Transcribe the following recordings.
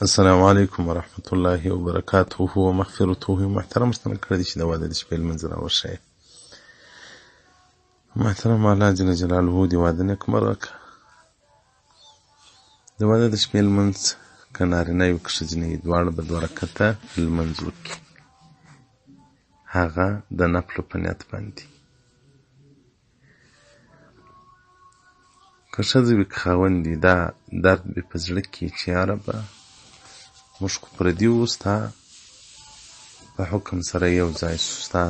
السلام علیکم ورحمة الله وبرکاته و مغفرته. محترم ورته کړی چې د واده د شپې لمونځ راوښیي. محترم الله جل جلاله د واده نیکمرغه کړه. د واده د شپې لمونځ که نارینه وي که ښځینه وي دواړه به 2 رکعته لمونځ وکړي، هغه د نفلو په نیت باندې. که ښځه وي که خاوند وي دا درد وي په زړه کې چې یا ربه موږ خو پردي وو، ستا په حکم سره یو ځای سو، ستا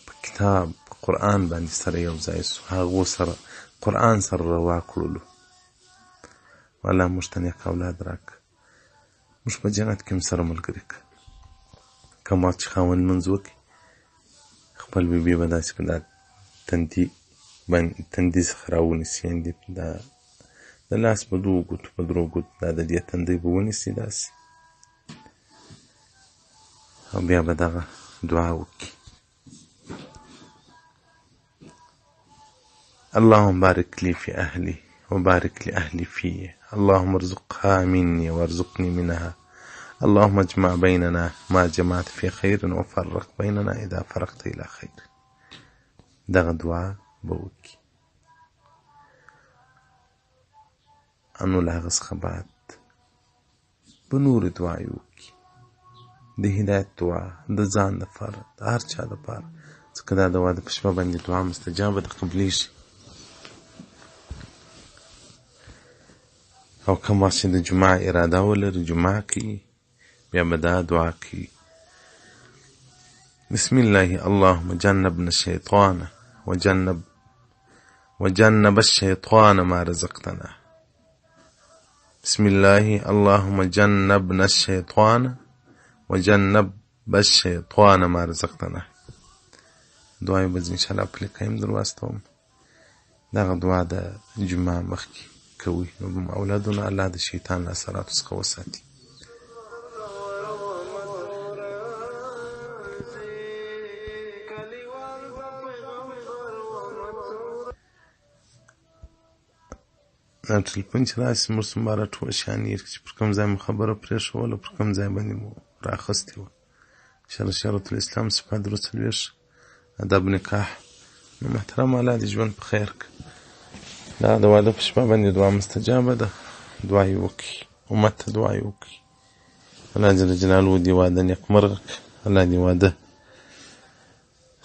په کتاب په قرآن باندې سره یو ځای سو، هغو سره قرآن سره روا کړلو. والله موږ ته نیک اولاد راکړه، موږ په جنت کې هم سره ملګري کړه. کوم وخت چې خاوند لمونځ وکړي خپل بیبي به داسې په دا تندي څخه راونیسي، یعنې د لاس په 2 ګوتو په 3 ګوتو دا د دې تندی به ونیسي داسې، او بیا به دغه دعا وکړي: اللهم بارك لي في أهلي وبارك لأهلي فيه، اللهم ارزقها مني وارزقني منها، اللهم اجمع بيننا ما جمعت في خير وفرق بيننا إذا فرقت إلى خير. دغه دعا به وکړي. انو له هغه څخه بعد به نورې دعاې وکړي، د هدایت دعا د ځان دپاره، د هر چا دپاره، ځکه دا د واده په شپه باندې دعا مستجابه ده، قبلیږي. او کوم وخت چې د جمعه اراده ولري جمعه کوي بیا به دا دعا کوي: بسم الله اللهم جنبنا الشيطان وجنب الشيطان ما رزقتنا. بسم الله اللهم جنبنا الشيطان وجنب الشيطان ما رزقتنا. دعای به ان شاء الله په لیکایم در واستوم. دغه دعا د جمعه مخکې کوي نو اولادونه الله د شیطان له اثراتو څخه وساتي. دا ټلیفون چې راسي موږ څومره ټول شیان یې چې پر کوم ځای مو خبره پرېښوله پر کوم ځای باندې مو رااخیستې وه. شرط الاسلام صفحه 43 ادب نکاح. نو محترم الله دې ژوند په خیر کړه. دا د واده په شپه باندې دعا مستجابه ده، دعا یې وکړي، امت ته دعا یې وکړي. الله جل جلاله دې واده نیکمرغه کړه. الله دې واده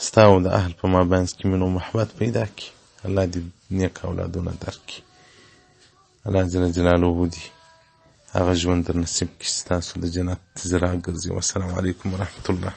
ستا او د اهل په مابینځ کې مینه او محبت پیدا کړي. الله دې نیک اولادونه درکړي. الله جل جلاله دې هغه ژوند در نصیب کړي ستاسو د جنت زیرا ګرځي. والسلام علیکم ورحمة الله.